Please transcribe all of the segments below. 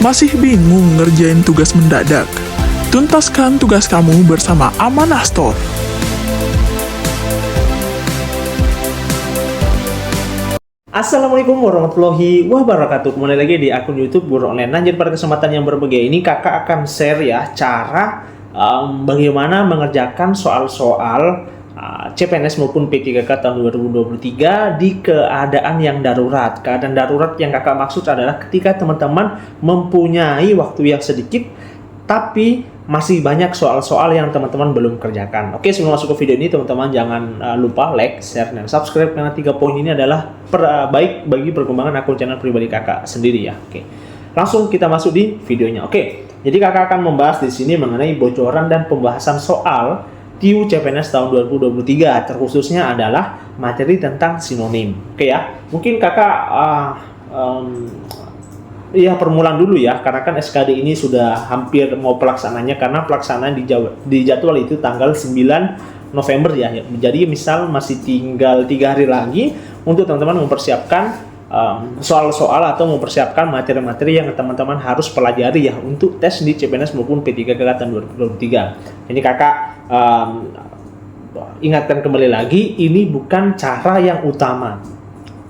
Masih bingung ngerjain tugas mendadak? Tuntaskan tugas kamu bersama Amanah Store. Assalamualaikum warahmatullahi wabarakatuh. Kembali lagi di akun YouTube Guru Online. Lanjut pada kesempatan yang berbahagia ini, kakak akan share ya cara bagaimana mengerjakan soal-soal CPNS maupun P3K tahun 2023 di keadaan yang darurat. Keadaan darurat yang kakak maksud adalah ketika teman-teman mempunyai waktu yang sedikit tapi masih banyak soal-soal yang teman-teman belum kerjakan. Oke, sebelum masuk ke video ini, teman-teman jangan lupa like, share, dan subscribe karena 3 poin ini adalah baik bagi perkembangan akun channel pribadi kakak sendiri ya. Oke, langsung kita masuk di videonya. Oke, jadi kakak akan membahas di sini mengenai bocoran dan pembahasan soal TIU CPNS tahun 2023, terkhususnya adalah materi tentang sinonim. Oke ya, mungkin kakak ya permulaan dulu ya, karena kan SKD ini sudah hampir mau pelaksananya, karena pelaksanaan di jadwal itu tanggal 9 November ya. Jadi misal masih tinggal 3 hari lagi untuk teman-teman mempersiapkan soal-soal atau mempersiapkan materi-materi yang teman-teman harus pelajari ya untuk tes di CPNS maupun P3K tahun 2023. Jadi kakak ingatkan kembali lagi, ini bukan cara yang utama,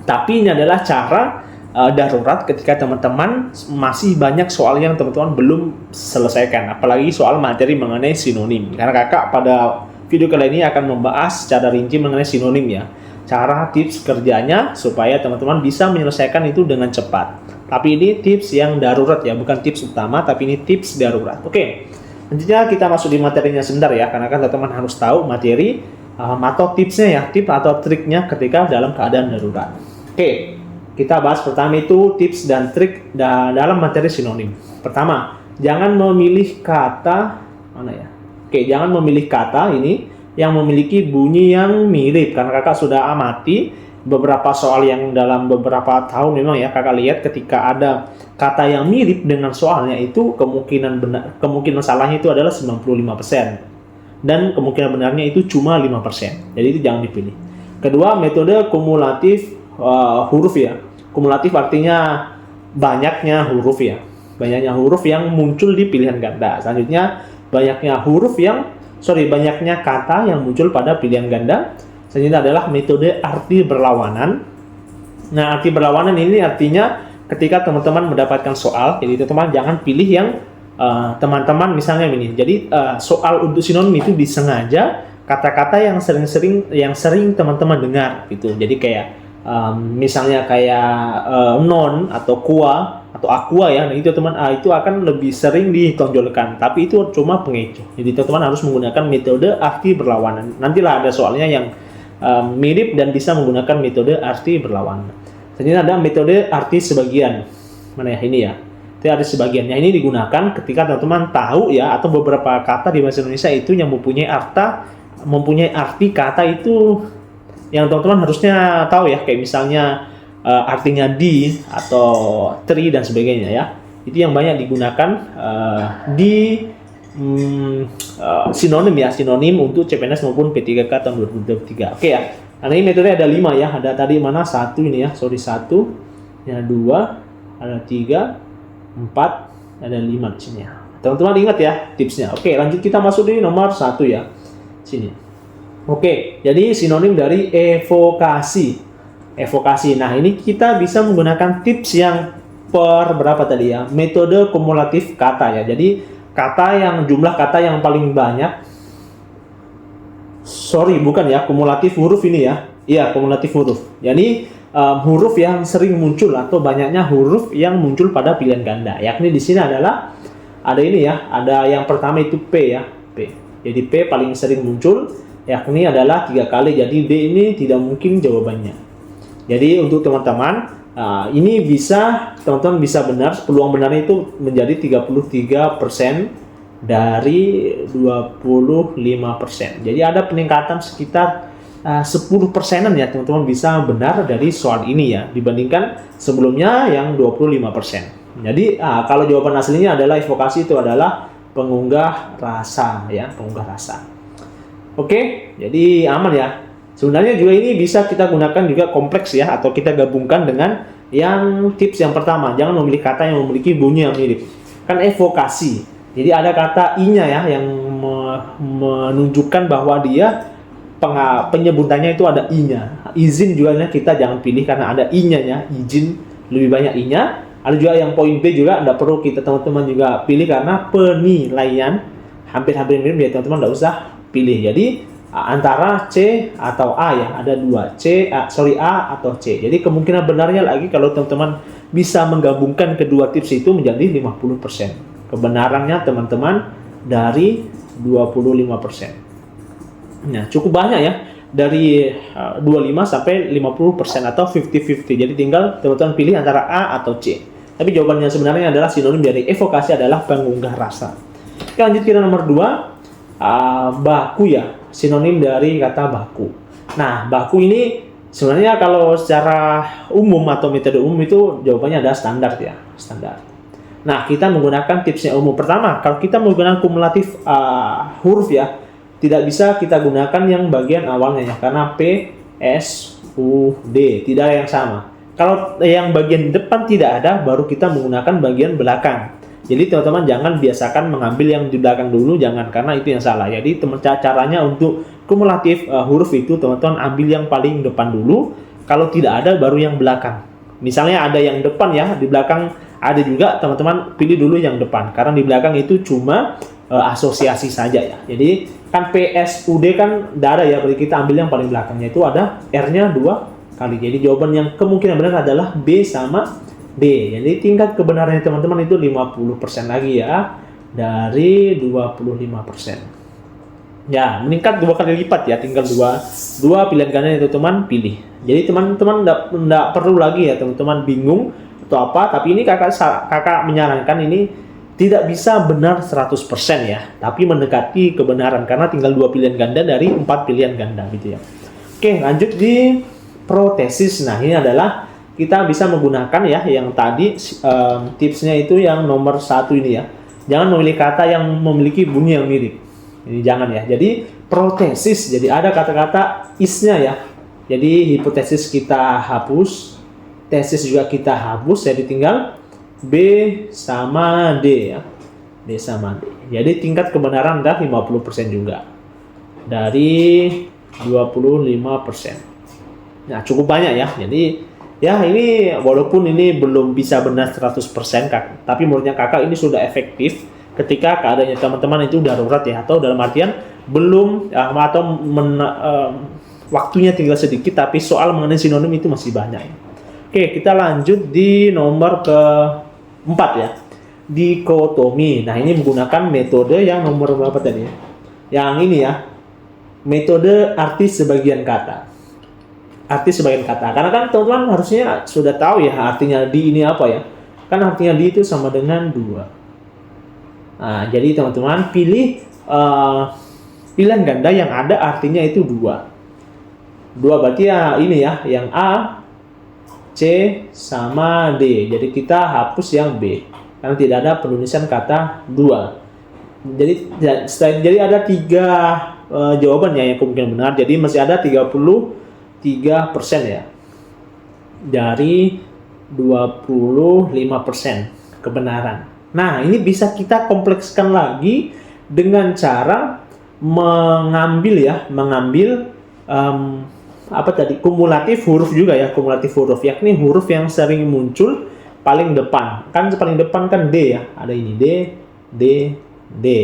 tapi ini adalah cara darurat ketika teman-teman masih banyak soal yang teman-teman belum selesaikan, apalagi soal materi mengenai sinonim. Karena kakak pada video kali ini akan membahas secara rinci mengenai sinonim ya, cara tips kerjanya supaya teman-teman bisa menyelesaikan itu dengan cepat. Tapi ini tips yang darurat ya, bukan tips utama, tapi ini tips darurat. Oke, selanjutnya kita masuk di materinya sebentar ya, karena kan teman-teman harus tahu materi atau tipsnya ya, tips atau triknya ketika dalam keadaan darurat. Oke, kita bahas pertama itu tips dan trik dalam materi sinonim. Pertama, jangan memilih kata mana ya? Oke, jangan memilih kata ini yang memiliki bunyi yang mirip, karena kakak sudah amati beberapa soal yang dalam beberapa tahun memang ya, kakak lihat ketika ada kata yang mirip dengan soalnya itu kemungkinan salahnya itu adalah 95% dan kemungkinan benarnya itu cuma 5%. Jadi itu jangan dipilih. Kedua, metode kumulatif huruf ya. Kumulatif artinya banyaknya huruf ya. Banyaknya huruf yang muncul di pilihan ganda. Selanjutnya, banyaknya kata yang muncul pada pilihan ganda. Selanjutnya adalah metode arti berlawanan. Nah, arti berlawanan ini artinya ketika teman-teman mendapatkan soal, jadi teman-teman jangan pilih yang teman-teman misalnya ini. Jadi soal untuk sinonim itu disengaja kata-kata yang sering teman-teman dengar gitu. Jadi kayak misalnya kayak non atau kuah atau aqua ya, nah itu teman itu akan lebih sering ditonjolkan, tapi itu cuma pengecoh. Jadi teman-teman harus menggunakan metode arti berlawanan. Nantilah ada soalnya yang mirip dan bisa menggunakan metode arti berlawanan. Selanjutnya ada metode arti sebagian. Mana ya ini ya? Itu arti sebagian. Yang ini digunakan ketika teman-teman tahu ya, atau beberapa kata di bahasa Indonesia itu yang mempunyai arti kata itu yang teman-teman harusnya tahu ya, kayak misalnya artinya di atau tri dan sebagainya ya. Itu yang banyak digunakan di sinonim ya, sinonim untuk CPNS maupun P3K tahun 2023. Oke ya. Nah, ini metode ada 5 ya. Ada tadi mana 1 ini ya. Sorry 1, ada 2, ada 3, 4, ada 5 di sini ya. Teman-teman ingat ya tipsnya. Oke, lanjut kita masuk di nomor 1 ya. Sini. Oke, jadi sinonim dari evokasi. Evokasi. Nah, ini kita bisa menggunakan tips yang berapa tadi ya? Metode kumulatif kata ya. Jadi jumlah kata yang paling banyak. Sorry, bukan ya, kumulatif huruf ini ya. Iya, kumulatif huruf. Jadi huruf yang sering muncul atau banyaknya huruf yang muncul pada pilihan ganda. Yakni di sini adalah ada ini ya, ada yang pertama itu P ya, P. Jadi P paling sering muncul, yakni adalah 3 kali. Jadi D ini tidak mungkin jawabannya. Jadi untuk teman-teman ini teman-teman bisa benar, peluang benarnya itu menjadi 33% dari 25%. Jadi ada peningkatan sekitar 10%-an ya teman-teman bisa benar dari soal ini ya, dibandingkan sebelumnya yang 25%. Jadi kalau jawaban aslinya adalah evokasi itu adalah pengunggah rasa ya, pengunggah rasa. Oke, jadi aman ya. Sebenarnya juga ini bisa kita gunakan juga kompleks ya, atau kita gabungkan dengan yang tips yang pertama, jangan memilih kata yang memiliki bunyi yang mirip. Kan evokasi. Jadi ada kata i-nya ya yang menunjukkan bahwa dia penyebutannya itu ada i-nya. Izin juga kita jangan pilih karena ada i-nya ya, izin lebih banyak i-nya. Ada juga yang poin B juga tidak perlu kita teman-teman juga pilih karena penilaian hampir-hampir mirip ya, teman-teman tidak usah pilih. Jadi antara C atau A ya, ada dua, A atau C. Jadi kemungkinan benarnya lagi kalau teman-teman bisa menggabungkan kedua tips itu menjadi 50%. Kebenarannya teman-teman dari 25%. Nah, cukup banyak ya, dari 25 sampai 50% atau 50-50. Jadi tinggal teman-teman pilih antara A atau C. Tapi jawabannya sebenarnya adalah sinonim dari evokasi adalah pengunggah rasa. Oke, lanjut kita nomor 2. Baku ya, sinonim dari kata baku. Nah, baku ini sebenarnya kalau secara umum atau metode umum itu jawabannya adalah standar ya, standar. Nah, kita menggunakan tipsnya umum. Pertama, kalau kita menggunakan kumulatif huruf ya, tidak bisa kita gunakan yang bagian awalnya ya, karena P, S, U, D tidak ada yang sama. Kalau yang bagian depan tidak ada, baru kita menggunakan bagian belakang. Jadi teman-teman jangan biasakan mengambil yang di belakang dulu, jangan, karena itu yang salah. Jadi caranya untuk kumulatif huruf itu teman-teman ambil yang paling depan dulu, kalau tidak ada baru yang belakang. Misalnya ada yang depan ya, di belakang ada juga, teman-teman pilih dulu yang depan, karena di belakang itu cuma asosiasi saja ya. Jadi kan PSUD kan tidak ada ya, berarti kita ambil yang paling belakangnya, itu ada R-nya 2 kali. Jadi jawaban yang kemungkinan benar adalah B sama D. Jadi tingkat kebenarannya teman-teman itu 50% lagi ya, dari 25%. Ya, meningkat 2 kali lipat ya, tinggal dua pilihan ganda yang teman-teman pilih. Jadi teman-teman enggak perlu lagi ya teman-teman bingung atau apa, tapi ini kakak menyarankan ini tidak bisa benar 100% ya, tapi mendekati kebenaran karena tinggal 2 pilihan ganda dari 4 pilihan ganda gitu ya. Oke, lanjut di protesis. Nah, ini adalah kita bisa menggunakan ya yang tadi tipsnya itu yang nomor 1 ini ya. Jangan memilih kata yang memiliki bunyi yang mirip. Ini jangan ya. Jadi protesis, jadi ada kata-kata isnya ya. Jadi hipotesis kita hapus, tesis juga kita hapus, jadi tinggal B sama D ya. B sama D. Jadi tingkat kebenaran dah 50% juga. Dari 25%. Nah, cukup banyak ya. Jadi ya ini walaupun ini belum bisa benar 100% tapi menurutnya kakak ini sudah efektif ketika keadaannya teman-teman itu darurat ya, atau dalam artian belum atau waktunya tinggal sedikit, tapi soal mengenai sinonim itu masih banyak ya. Oke, kita lanjut di nomor ke-4 ya, dikotomi. Nah, ini menggunakan metode yang nomor berapa tadi ya, yang ini ya, metode arti sebagian kata. Arti sebagian kata, karena kan teman-teman harusnya sudah tahu ya artinya di ini apa ya, kan artinya di itu sama dengan 2. Nah, jadi teman-teman pilih pilihan ganda yang ada artinya itu 2 berarti ya ini ya, yang A, C sama D. Jadi kita hapus yang B karena tidak ada penulisan kata 2. Jadi ada 3 jawabannya yang kemungkinan benar, jadi masih ada 33% ya, dari 25% kebenaran. Nah, ini bisa kita komplekskan lagi dengan cara mengambil kumulatif huruf juga ya, kumulatif huruf, yakni huruf yang sering muncul paling depan. Kan paling depan kan D ya, ada ini D.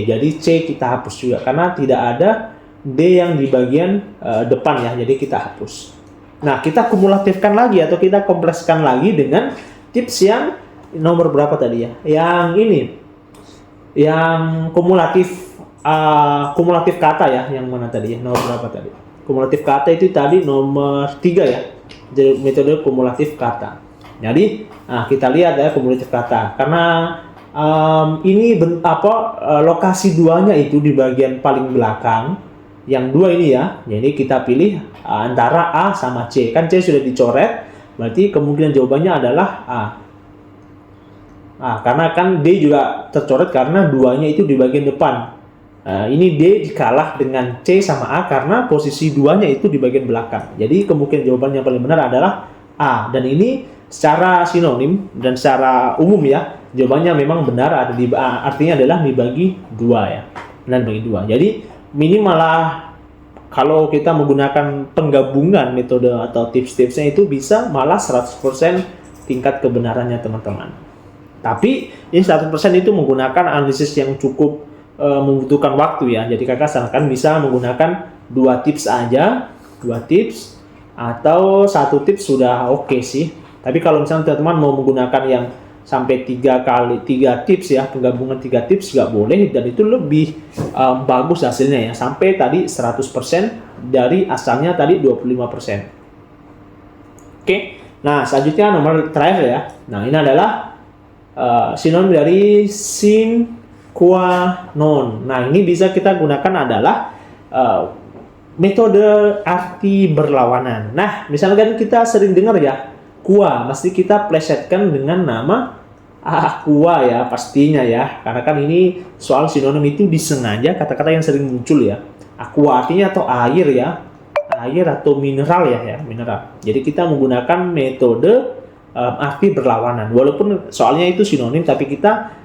Jadi C kita hapus juga karena tidak ada D yang di bagian depan ya, jadi kita hapus. Nah, kita kumulatifkan lagi atau kita komplekskan lagi dengan tips yang nomor berapa tadi ya? Yang ini, yang kumulatif kata ya, yang mana tadi ya? Nomor berapa tadi? Kumulatif kata itu tadi nomor 3 ya, jadi metode kumulatif kata. Jadi, kita lihat ya kumulatif kata, karena ini lokasi 2-nya itu di bagian paling belakang. Yang 2 ini ya, jadi kita pilih antara A sama C. Kan C sudah dicoret, berarti kemungkinan jawabannya adalah A. Karena kan D juga tercoret karena 2-nya itu di bagian depan. Ini D dikalah dengan C sama A karena posisi duanya itu di bagian belakang. Jadi kemungkinan jawaban yang paling benar adalah A. Dan ini secara sinonim dan secara umum ya, jawabannya memang benar, ada di A. Artinya adalah dibagi 2 ya. Dan bagi 2. Jadi ini malah kalau kita menggunakan penggabungan metode atau tips-tipsnya itu bisa malah 100% tingkat kebenarannya teman-teman. Tapi ini 100% itu menggunakan analisis yang cukup membutuhkan waktu ya. Jadi kakak sarankan bisa menggunakan 2 tips aja, 2 tips atau 1 tips sudah oke sih. Tapi kalau misalnya teman-teman mau menggunakan yang sampai 3 tips ya, penggabungan 3 tips nggak boleh, dan itu lebih bagus hasilnya ya, sampai tadi 100% dari asalnya tadi 25%. Oke, nah selanjutnya nomor terakhir ya. Nah ini adalah sinonim dari sin qua non. Nah ini bisa kita gunakan adalah metode arti berlawanan. Nah misalkan kita sering dengar ya qua, mesti kita plesetkan dengan nama aqua ya pastinya ya, karena kan ini soal sinonim itu disengaja kata-kata yang sering muncul ya. Aqua artinya atau air ya, air atau mineral ya mineral. Jadi kita menggunakan metode arti berlawanan, walaupun soalnya itu sinonim tapi kita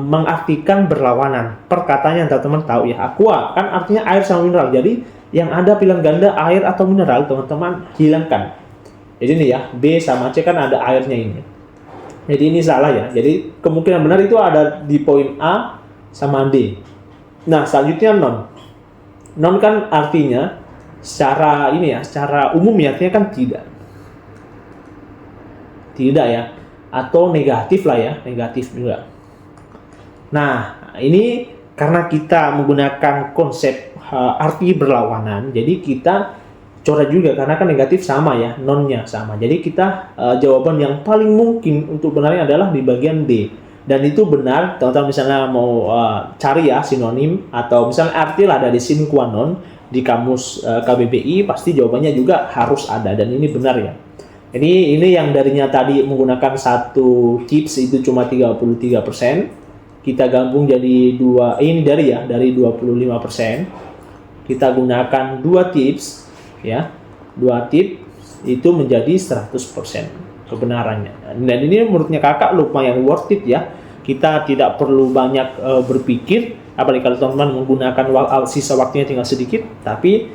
mengartikan berlawanan. Perkataannya teman-teman tahu ya, aqua kan artinya air sama mineral. Jadi yang ada pilihan ganda air atau mineral teman-teman hilangkan. Jadi ini ya, B sama C kan ada airnya ini. Jadi ini salah ya. Jadi kemungkinan benar itu ada di poin A sama D. Nah, selanjutnya non. Non kan artinya secara ini ya, secara umum ya, artinya kan tidak. Tidak ya. Atau negatif lah ya, negatif juga. Nah, ini karena kita menggunakan konsep arti berlawanan, jadi kita coret juga karena kan negatif sama ya, nonnya sama. Jadi kita jawaban yang paling mungkin untuk benarnya adalah di bagian D. Dan itu benar, teman-teman misalnya mau cari ya sinonim atau misalnya arti lah dari sin qua non di kamus KBBI, pasti jawabannya juga harus ada dan ini benar ya. Jadi ini yang darinya tadi menggunakan 1 tips itu cuma 33%. Kita gabung jadi 2, ini dari 25%. Kita gunakan 2 tips ya. 2 tips itu menjadi 100% kebenarannya. Dan ini menurutnya kakak lumayan worth it ya. Kita tidak perlu banyak berpikir, apalagi kalau teman-teman menggunakan sisa waktunya tinggal sedikit, tapi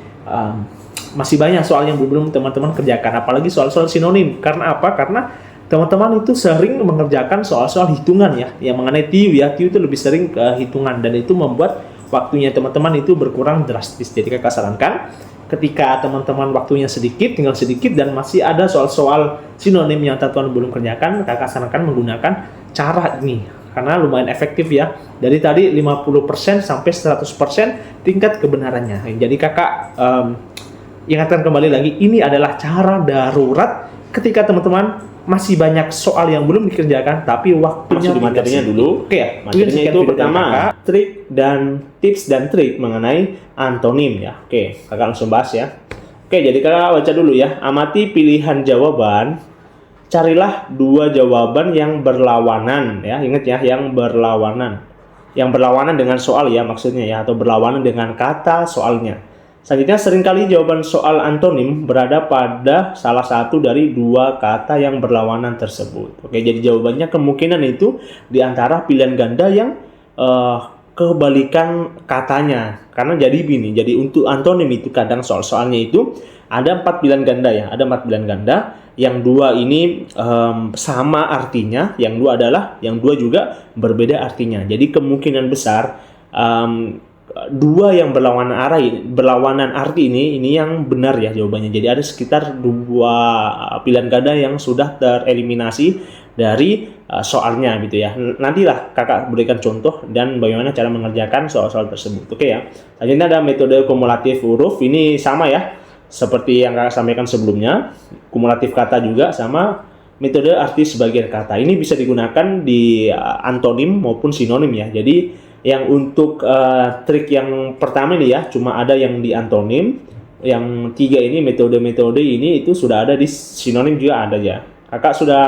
masih banyak soal yang belum teman-teman kerjakan, apalagi soal-soal sinonim. Karena apa? Karena teman-teman itu sering mengerjakan soal-soal hitungan ya, yang mengenai TIU ya. TIU itu lebih sering ke hitungan dan itu membuat waktunya teman-teman itu berkurang drastis. Jadi kakak sarankan ketika teman-teman waktunya sedikit, tinggal sedikit dan masih ada soal-soal sinonim yang teman-teman belum kerjakan, kakak sarankan menggunakan cara ini karena lumayan efektif ya. Dari tadi 50% sampai 100% tingkat kebenarannya. Jadi kakak ingatkan kembali lagi, ini adalah cara darurat ketika teman-teman masih banyak soal yang belum dikerjakan tapi waktunya masuk di materinya dulu. Oke ya, materinya itu pertama trik dan tips dan trik mengenai antonim ya. Oke, kakak langsung bahas ya. Oke, jadi kakak baca dulu ya. Amati pilihan jawaban, carilah 2 jawaban yang berlawanan ya. Ingat ya, yang berlawanan dengan soal ya maksudnya ya, atau berlawanan dengan kata soalnya. Selanjutnya, seringkali jawaban soal antonim berada pada salah satu dari 2 kata yang berlawanan tersebut. Oke, jadi jawabannya kemungkinan itu di antara pilihan ganda yang kebalikan katanya. Karena jadi gini, jadi untuk antonim itu kadang soal-soalnya itu ada 4 pilihan ganda ya, ada 4 pilihan ganda. Yang 2 ini sama artinya, yang 2 juga berbeda artinya. Jadi kemungkinan besar 2 yang berlawanan arti ini yang benar ya jawabannya. Jadi ada sekitar 2 pilihan ganda yang sudah tereliminasi dari soalnya gitu ya. Nantilah kakak berikan contoh dan bagaimana cara mengerjakan soal-soal tersebut. Oke ya. Selanjutnya ada metode kumulatif huruf. Ini sama ya, seperti yang kakak sampaikan sebelumnya. Kumulatif kata juga sama. Metode arti sebagian kata. Ini bisa digunakan di antonim maupun sinonim ya. Jadi yang untuk trik yang pertama ini ya, cuma ada yang di antonim. Yang 3 ini metode-metode ini itu sudah ada di sinonim juga ada ya. Kakak sudah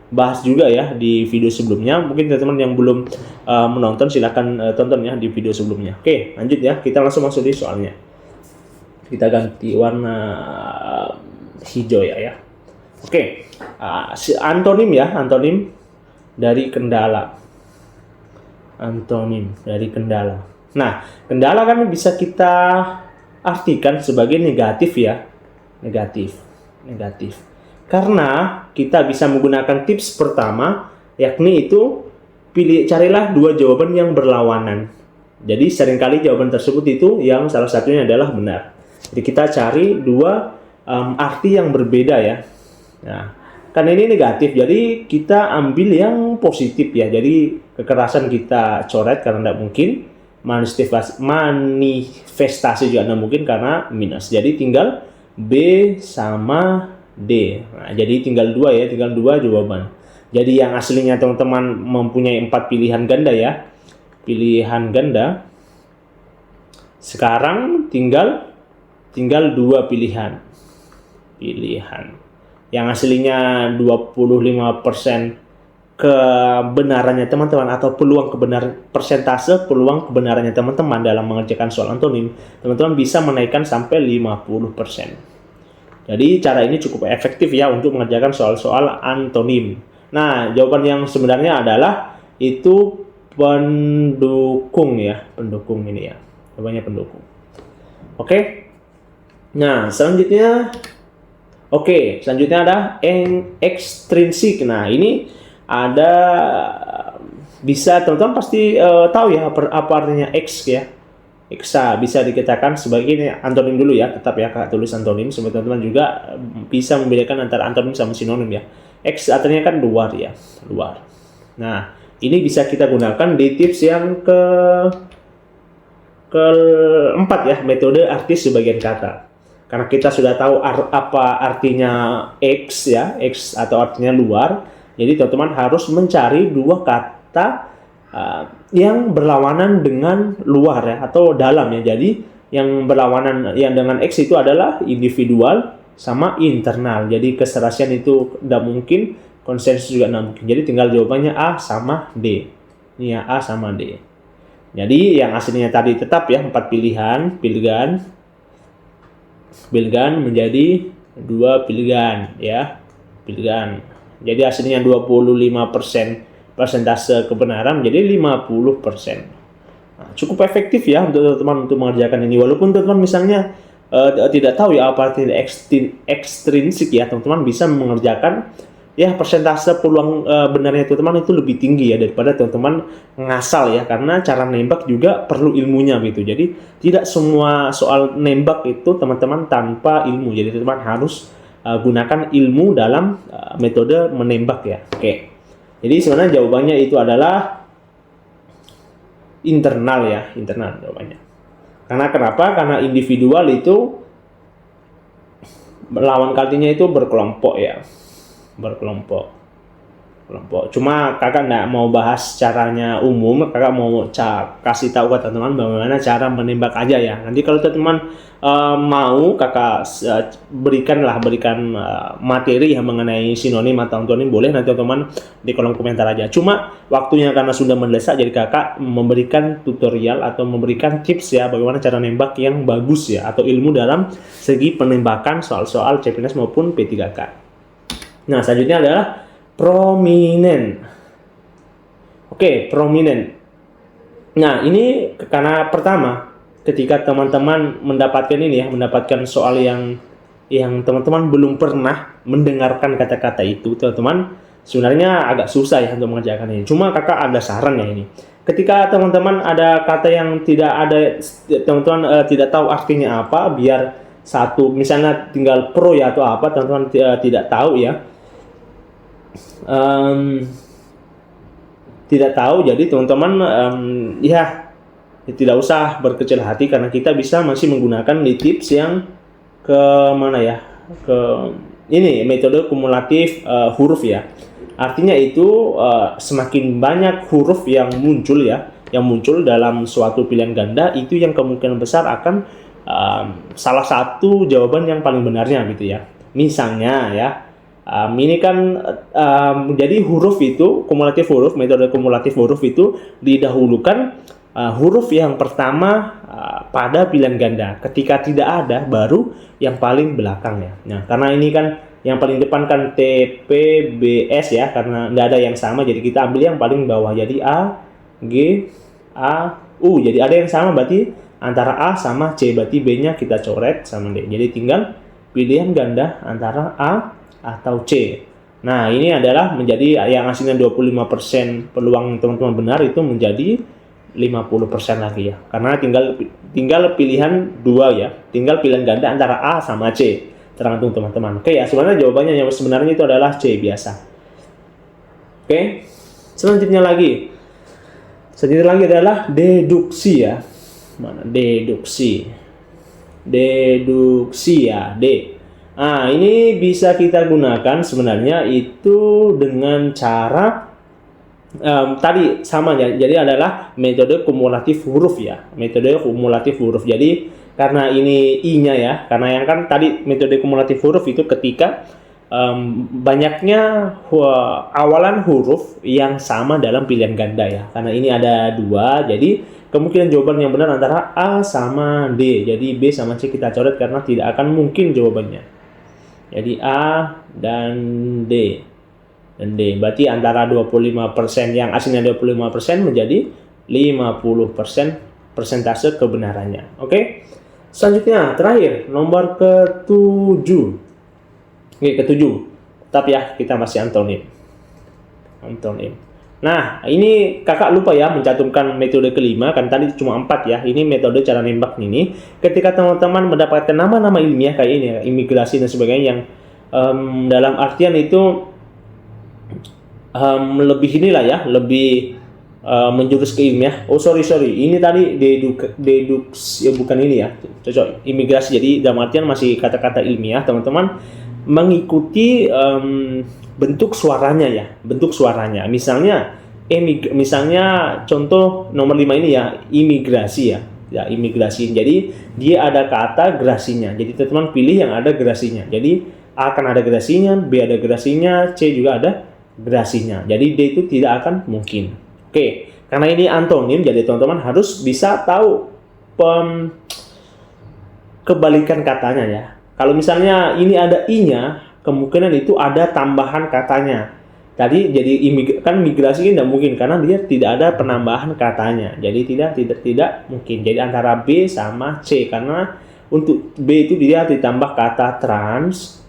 bahas juga ya di video sebelumnya. Mungkin teman-teman yang belum menonton silahkan tonton ya di video sebelumnya. Oke, lanjut ya, kita langsung masuk di soalnya. Kita ganti warna hijau ya. Oke, antonim ya, antonim dari kendala. Antonim dari kendala. Nah, kendala kan bisa kita artikan sebagai negatif ya. Negatif. Karena kita bisa menggunakan tips pertama, yakni itu carilah dua jawaban yang berlawanan. Jadi seringkali jawaban tersebut itu yang salah satunya adalah benar. Jadi kita cari dua arti yang berbeda ya. Nah, karena ini negatif, jadi kita ambil yang positif ya. Jadi kekerasan kita coret karena tidak mungkin, manifestasi juga tidak mungkin karena minus. Jadi tinggal B sama D. Nah, jadi tinggal dua jawaban. Jadi yang aslinya teman-teman mempunyai 4 pilihan ganda ya. Pilihan ganda. Sekarang tinggal 2 pilihan. Yang aslinya 25% kebenarannya teman-teman atau persentase peluang kebenarannya teman-teman dalam mengerjakan soal antonim, teman-teman bisa menaikkan sampai 50%. Jadi cara ini cukup efektif ya untuk mengerjakan soal-soal antonim. Nah, jawaban yang sebenarnya adalah itu pendukung ya, pendukung ini ya. Jawabannya pendukung. Oke. Nah, selanjutnya ada ekstrinsik. Nah, ini ada bisa teman-teman pasti tahu ya apa artinya X ya. Eksa bisa dikatakan sebagai ini antonim dulu ya, tetap ya Kak tulis antonim supaya teman-teman juga bisa membedakan antara antonim sama sinonim ya. X artinya kan luar ya, luar. Nah, ini bisa kita gunakan di tips yang keempat ya, metode arti sebagian kata. Karena kita sudah tahu apa artinya X ya, X atau artinya luar. Jadi teman-teman harus mencari dua kata yang berlawanan dengan luar ya atau dalam ya. Jadi yang berlawanan yang dengan X itu adalah individual sama internal. Jadi keserasian itu tidak mungkin, konsensus juga tidak mungkin. Jadi tinggal jawabannya A sama D. Ini ya, A sama D. Jadi yang aslinya tadi tetap ya 4 pilihan, pilgan menjadi 2 pilihan ya. Pilgan. Jadi aslinya 25% persentase kebenaran menjadi 50%. Nah, cukup efektif ya untuk teman-teman untuk mengerjakan ini. Walaupun teman-teman misalnya tidak tahu ya apa arti ekstrinsik ya, teman-teman bisa mengerjakan ya persentase peluang benarnya teman-teman itu lebih tinggi ya daripada teman-teman ngasal ya, karena cara nembak juga perlu ilmunya gitu. Jadi tidak semua soal nembak itu teman-teman tanpa ilmu. Jadi teman-teman harus gunakan ilmu dalam metode menembak ya. Oke. Jadi sebenarnya jawabannya itu adalah internal ya, internal jawabannya. Karena kenapa? Karena individual itu lawan kalinya itu berkelompok ya. Berkelompok. Cuma kakak nggak mau bahas caranya umum, kakak mau kasih tahu ke teman-teman bagaimana cara menembak aja ya. Nanti kalau teman-teman mau kakak berikan materi yang mengenai sinonim atau antonim, boleh nanti teman-teman di kolom komentar aja. Cuma waktunya karena sudah mendesak, jadi kakak memberikan tutorial atau memberikan tips ya bagaimana cara nembak yang bagus ya, atau ilmu dalam segi penembakan soal-soal CPNS maupun P3K. Nah, selanjutnya adalah prominent. Oke, prominent. Nah, ini karena pertama ketika teman-teman mendapatkan soal yang teman-teman belum pernah mendengarkan kata-kata itu, teman-teman sebenarnya agak susah ya untuk mengerjakan ini. Cuma kakak ada saran ya ini. Ketika teman-teman ada kata yang teman-teman tidak tahu artinya apa, biar satu misalnya tinggal pro ya atau apa, teman-teman tidak tahu ya. Tidak tahu, jadi teman-teman ya tidak usah berkecil hati karena kita bisa masih menggunakan di tips yang ini metode kumulatif huruf ya. Artinya itu semakin banyak huruf yang muncul dalam suatu pilihan ganda, itu yang kemungkinan besar akan salah satu jawaban yang paling benarnya gitu ya. Misalnya ya, Ini kan jadi huruf itu, kumulatif huruf, metode kumulatif huruf itu didahulukan huruf yang pertama pada pilihan ganda. Ketika tidak ada, baru yang paling belakang ya. Nah, karena ini kan yang paling depan kan T, P, B, S ya, karena nggak ada yang sama, jadi kita ambil yang paling bawah. Jadi A, G, A, U. Jadi ada yang sama, berarti antara A sama C, berarti B-nya kita coret sama D. Jadi tinggal pilihan ganda antara A atau C. Nah, ini adalah menjadi yang hasilnya 25% peluang teman-teman benar itu menjadi 50% lagi ya. Karena tinggal pilihan dua ya. Tinggal pilihan ganda antara A sama C. Tergantung teman-teman. Oke ya, sebenarnya jawabannya yang sebenarnya itu adalah C biasa. Oke. Selanjutnya lagi adalah deduksi ya. Mana deduksi? Deduksi ya, D. Nah, ini bisa kita gunakan sebenarnya itu dengan cara tadi sama ya. Jadi adalah metode kumulatif huruf ya. Metode kumulatif huruf. Jadi karena ini I-nya ya. Karena yang kan tadi metode kumulatif huruf itu ketika banyaknya awalan huruf yang sama dalam pilihan ganda ya. Karena ini ada dua, jadi kemungkinan jawaban yang benar antara A sama D. Jadi B sama C kita coret karena tidak akan mungkin jawabannya. Jadi A dan D. Dan D. Berarti antara 25% yang hasilnya 25% menjadi 50% persentase kebenarannya. Oke. Selanjutnya, terakhir, nomor ke-7. Oke, ke-7. Tetap ya, kita masih antonim. Antonim. Nah, ini kakak lupa ya mencantumkan metode kelima, kan tadi cuma 4 ya. Ini metode cara nembak ini. Ketika teman-teman mendapatkan nama-nama ilmiah kayak ini ya, imigrasi dan sebagainya yang dalam artian itu lebih inilah ya, lebih menjurus ke ilmiah. Oh sorry, ini tadi deduksi ya, bukan ini ya, cocok imigrasi. Jadi dalam artian masih kata-kata ilmiah, teman-teman mengikuti bentuk suaranya ya, bentuk suaranya. Misalnya contoh nomor 5 ini ya, imigrasi ya. Ya, imigrasi. Jadi dia ada kata gerasinya. Jadi teman-teman pilih yang ada gerasinya. Jadi A akan ada gerasinya, B ada gerasinya, C juga ada gerasinya. Jadi D itu tidak akan mungkin. Oke, karena ini antonim, jadi teman-teman harus bisa tahu kebalikan katanya ya. Kalau misalnya ini ada I-nya, kemungkinan itu ada tambahan katanya. Tadi jadi kan migrasi ini tidak mungkin karena dia tidak ada penambahan katanya. Jadi tidak mungkin. Jadi antara B sama C, karena untuk B itu dia ditambah kata trans,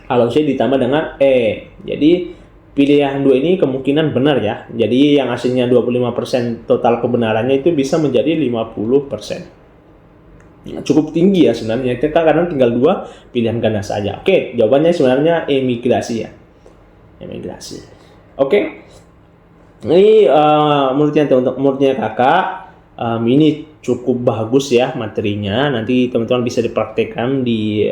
kalau C ditambah dengan E. Jadi pilihan 2 ini kemungkinan benar ya. Jadi yang hasilnya 25% total kebenarannya itu bisa menjadi 50%. Cukup tinggi ya sebenarnya, karena tinggal 2 pilihan ganda saja. Oke, jawabannya sebenarnya emigrasi ya. Emigrasi. Oke. Ini menurutnya kakak ini cukup bagus ya materinya. Nanti teman-teman bisa dipraktekkan di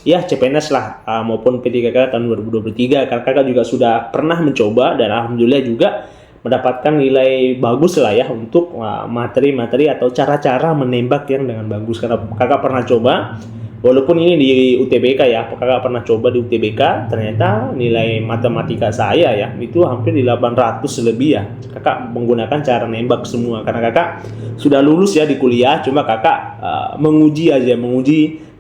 ya CPNS lah maupun P3K tahun 2023. Karena kakak juga sudah pernah mencoba dan alhamdulillah juga mendapatkan nilai bagus lah ya untuk materi-materi atau cara-cara menembak yang dengan bagus. Karena kakak pernah coba, walaupun ini di UTBK ya, kakak pernah coba di UTBK, ternyata nilai matematika saya ya itu hampir di 800 lebih ya. Kakak menggunakan cara nembak semua karena kakak sudah lulus ya di kuliah, cuma kakak menguji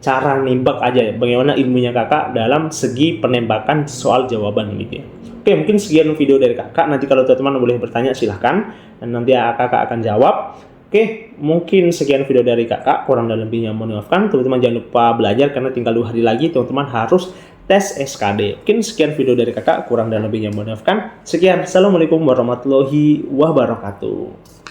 cara nembak aja, bagaimana ilmunya kakak dalam segi penembakan soal jawaban gitu ya. Oke, mungkin sekian video dari kakak. Nanti kalau teman-teman boleh bertanya silahkan, dan nanti kakak akan jawab. Oke, mungkin sekian video dari kakak. Kurang dan lebihnya mohon maafkan. Teman-teman jangan lupa belajar karena tinggal 2 hari lagi teman-teman harus tes SKD. Mungkin sekian video dari kakak. Kurang dan lebihnya mohon maafkan. Sekian. Assalamualaikum warahmatullahi wabarakatuh.